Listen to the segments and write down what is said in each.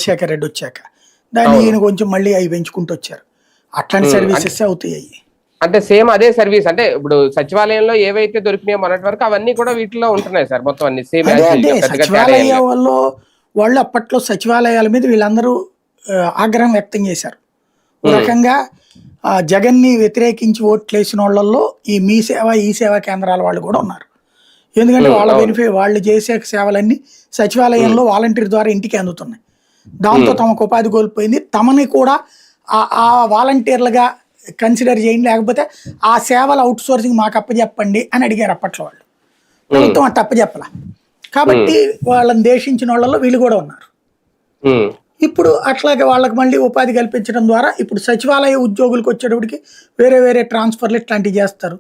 రాజశేఖర రెడ్డి వచ్చాక. దాన్ని ఈయన కొంచెం మళ్ళీ అవి పెంచుకుంటూ వచ్చారు. అట్లాంటి సర్వీసెస్ అవుతాయి. అంటే సేమ్ అదే సర్వీస్, అంటే ఇప్పుడు సచివాలయంలో ఏవైతే దొరికినాయో మొన్నటి వరకు అవన్నీ కూడా వీటిలో ఉంటున్నాయి సార్, మొత్తం అన్ని సేమ్. అదే సచివాలయాల్లో వాళ్ళు అప్పట్లో సచివాలయాల మీద వీళ్ళందరూ ఆగ్రహం వ్యక్తం చేశారు. ఒక రకంగా జగన్ని వ్యతిరేకించి ఓట్లు వేసిన వాళ్ళల్లో ఈ మీ సేవ ఈ సేవా కేంద్రాల వాళ్ళు కూడా ఉన్నారు. ఎందుకంటే వాళ్ళ బెనిఫిట్ వాళ్ళు చేసే సేవలన్నీ సచివాలయంలో వాలంటీర్ ద్వారా ఇంటికి అందుతున్నాయి. దాంతో తమకు ఉపాధి కోల్పోయింది. తమని కూడా ఆ వాలంటీర్లుగా కన్సిడర్ చేయండి, లేకపోతే ఆ సేవల అవుట్ సోర్సింగ్ మాకు అప్పచెప్పండి అని అడిగారు అప్పట్లో వాళ్ళు. ప్రభుత్వం అట్ట అప్పచెప్పల. కాబట్టి వాళ్ళని దేశించిన వాళ్ళలో వీళ్ళు కూడా ఉన్నారు. ఇప్పుడు అట్లాగే వాళ్ళకి మళ్ళీ ఉపాధి కల్పించడం ద్వారా ఇప్పుడు సచివాలయ ఉద్యోగులకు వచ్చేటప్పటికి వేరే వేరే ట్రాన్స్ఫర్లు ఇట్లాంటివి చేస్తారు.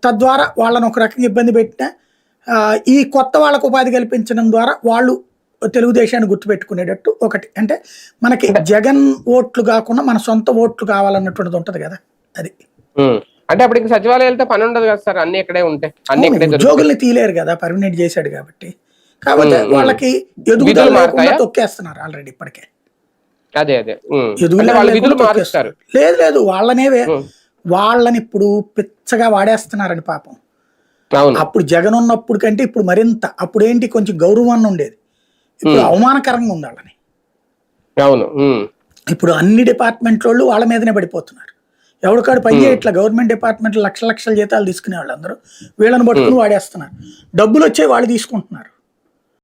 తద్వారా వాళ్ళని ఒక రకంగా ఇబ్బంది పెట్టిన ఈ కొత్త వాళ్ళకు ఉపాధి కల్పించడం ద్వారా వాళ్ళు తెలుగుదేశాన్ని గుర్తుపెట్టుకునేటట్టు ఒకటి. అంటే మనకి జగన్ ఓట్లు కాకుండా మన సొంత ఓట్లు కావాలన్నటువంటిది ఉంటది కదా, అది. అంటే అప్పుడు సచివాలయాలతో పని ఉండదు కదా సార్, అన్ని ఇక్కడే ఉంటాయి. ఉద్యోగుల్ని తీలేరు కదా, పర్మనెంట్ చేశాడు కాబట్టి. కాబట్టి వాళ్ళకి ఎదుగుదల లేకుండా తొక్కేస్తున్నారు ఆల్రెడీ ఇప్పటికే. లేదు వాళ్ళని ఇప్పుడు పిచ్చగా వాడేస్తున్నారని పాపం. అప్పుడు జగన్ ఉన్నప్పుడు కంటే ఇప్పుడు మరింత. అప్పుడు ఏంటి, కొంచెం గౌరవాన్ని ఉండేది, ఇప్పుడు అవమానకరంగా ఉంది వాళ్ళని. ఇప్పుడు అన్ని డిపార్ట్మెంట్ వాళ్ళు వాళ్ళ మీదనే పడిపోతున్నారు. ఎవరికాడు పని చేయట్లా. గవర్నమెంట్ డిపార్ట్మెంట్ లక్షల జీతాలు తీసుకునే వాళ్ళందరూ వీళ్ళని పట్టుకుని వాడేస్తున్నారు. డబ్బులు వచ్చే వాళ్ళు తీసుకుంటున్నారు.